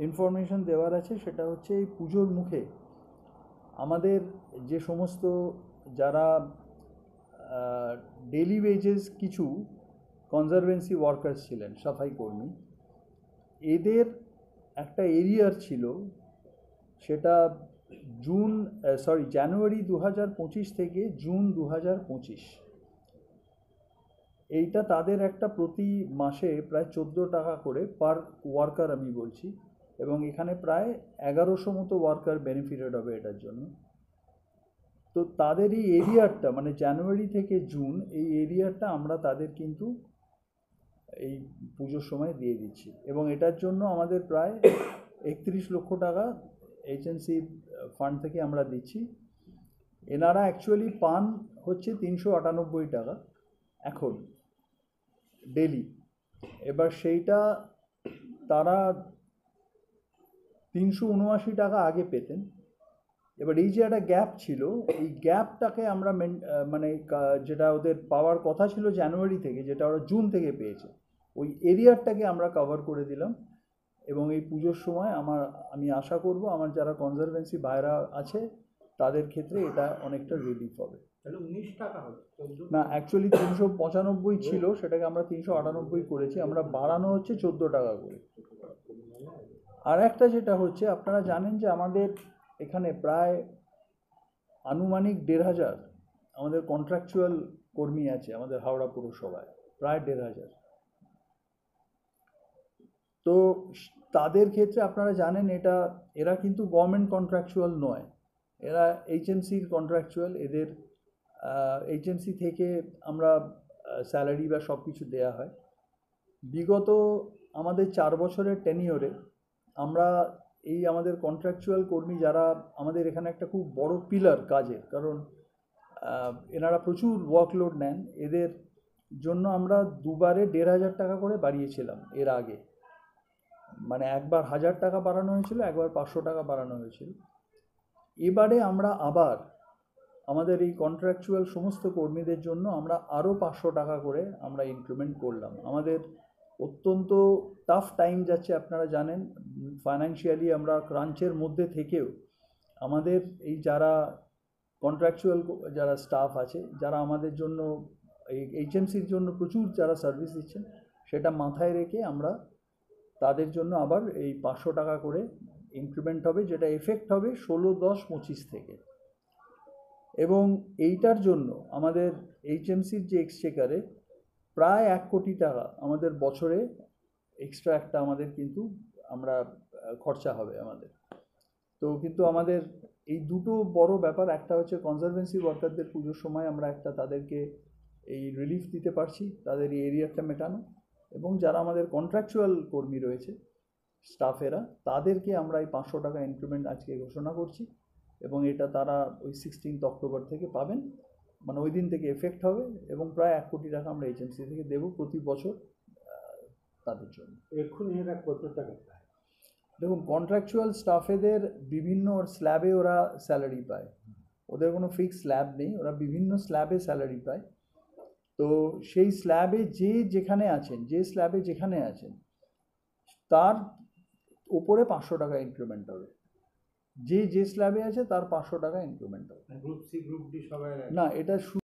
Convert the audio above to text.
Information দেওয়ার আছে, সেটা হচ্ছে এই পুজোর মুখে আমাদের যে সমস্ত যারা ডেলি ওয়েজেস কিছু কনজারভেন্সি ওয়ার্কার্স ছিলেন, সাফাই কর্মী, এদের একটা এরিয়ার ছিল, সেটা জানুয়ারি 2025 থেকে জুন 2025, এইটা তাদের একটা প্রতি মাসে প্রায় 14 টাকা করে পার ওয়ার্কার আমি বলছি, এবং এখানে প্রায় 1100 মতো ওয়ার্কার বেনিফিটেড হবে এটার জন্য। তো তাদের এই এরিয়ারটা মানে জানুয়ারি থেকে জুন এই এরিয়ারটা আমরা তাদের কিন্তু এই পুজোর সময় দিয়ে দিচ্ছি, এবং এটার জন্য আমাদের প্রায় 31 লক্ষ টাকা এইচএনসির ফান্ড থেকে আমরা দিচ্ছি। এনারা অ্যাকচুয়ালি পান হচ্ছে 398 টাকা এখন ডেলি, এবার সেইটা তারা 379 টাকা আগে পেতেন। এবার এই যে একটা গ্যাপ ছিল, এই গ্যাপটাকে আমরা মানে যেটা ওদের পাওয়ার কথা ছিল জানুয়ারি থেকে, যেটা ওরা জুন থেকে পেয়েছে, ওই এরিয়ারটাকে আমরা কভার করে দিলাম। এবং এই পুজোর সময় আমি আশা করব আমার যারা কনজারভেন্সি ভাইরা আছে তাদের ক্ষেত্রে এটা অনেকটা রিলিফ হবে। তাহলে 19 টাকা হবে না, অ্যাকচুয়ালি 395 ছিল, সেটাকে আমরা 398 করেছি, আমরা বাড়ানো হচ্ছে 14 টাকা করে। আর একটা যেটা হচ্ছে, আপনারা জানেন যে আমাদের এখানে প্রায় আনুমানিক 1,500 আমাদের কন্ট্রাকচুয়াল কর্মী আছে আমাদের হাওড়া পুরসভায়, প্রায় 1,500। তো তাদের ক্ষেত্রে আপনারা জানেন এরা কিন্তু গভর্নমেন্ট কন্ট্রাকচুয়াল নয়, এরা এইচএমসির কন্ট্রাকচুয়াল। এদের এইচএমসি থেকে আমরা স্যালারি বা সব কিছু দেওয়া হয়। বিগত আমাদের 4 বছরের টেনিওরে আমরা এই আমাদের কন্ট্রাকচুয়াল কর্মী যারা আমাদের এখানে একটা খুব বড় পিলার কাজের, কারণ এনারা প্রচুর ওয়ার্কলোড নেন, এদের জন্য আমরা দুবারে 1,500 টাকা করে বাড়িয়েছিলাম এর আগে। মানে একবার 1000 টাকা বাড়ানো হয়েছিল, একবার 500 টাকা বাড়ানো হয়েছিল। এবারে আমরা আবার আমাদের এই কন্ট্রাকচুয়াল সমস্ত কর্মীদের জন্য আমরা আরও 500 টাকা করে আমরা ইনক্রিমেন্ট করলাম। আমাদের অত্যন্ত টাফ টাইম যাচ্ছে, আপনারা জানেন, ফাইন্যান্সিয়ালি আমরা ক্রাঞ্চের মধ্যে থেকেও আমাদের এই যারা কন্ট্রাকচুয়াল যারা স্টাফ আছে, যারা আমাদের জন্য এই এইচএমসির জন্য প্রচুর যারা সার্ভিস দিচ্ছেন, সেটা মাথায় রেখে আমরা তাদের জন্য আবার এই 500 টাকা করে ইনক্রিমেন্ট হবে, যেটা এফেক্ট হবে 16/10/25 থেকে। এবং এইটার জন্য আমাদের এইচএমসির যে এক্সচেকারে প্রায় 1 কোটি টাকা আমাদের বছরে এক্সট্রা একটা আমাদের কিন্তু আমরা খরচা হবে আমাদের। তো কিন্তু আমাদের এই দুটো বড় ব্যাপার, একটা হচ্ছে কনজারভেন্সি ওয়ার্কারদের পুজোর সময় আমরা একটা তাদেরকে এই রিলিফ দিতে পারছি, তাদের এই এরিয়াটা মেটানো, এবং যারা আমাদের কন্ট্রাকচুয়াল কর্মী রয়েছে স্টাফেরা, তাদেরকে আমরা এই 500 টাকা ইনক্রিমেন্ট আজকে ঘোষণা করছি, এবং এটা তারা ওই 16 অক্টোবর থেকে পাবেন, মানে ওই দিন থেকে এফেক্ট হবে, এবং প্রায় 1 কোটি টাকা আমরা এইচএমসি থেকে দেবো প্রতি বছর তাদের জন্য। এক্ষুনি এরা কত টাকা পায়? দেখুন, কন্ট্রাকচুয়াল স্টাফেদের বিভিন্ন স্ল্যাবে ওরা স্যালারি পায়, ওদের কোনো ফিক্স স্ল্যাব নেই, ওরা বিভিন্ন স্ল্যাবে স্যালারি পায়। তো সেই স্ল্যাবে যে স্ল্যাবে যেখানে আছেন তার উপরে 500 টাকা ইনক্রিমেন্ট হবে, যে স্ল্যাবে আছে তার 500 টাকা ইনক্রিমেন্ট হবে। গ্রুপ সি গ্রুপ ডি সবাই না, এটা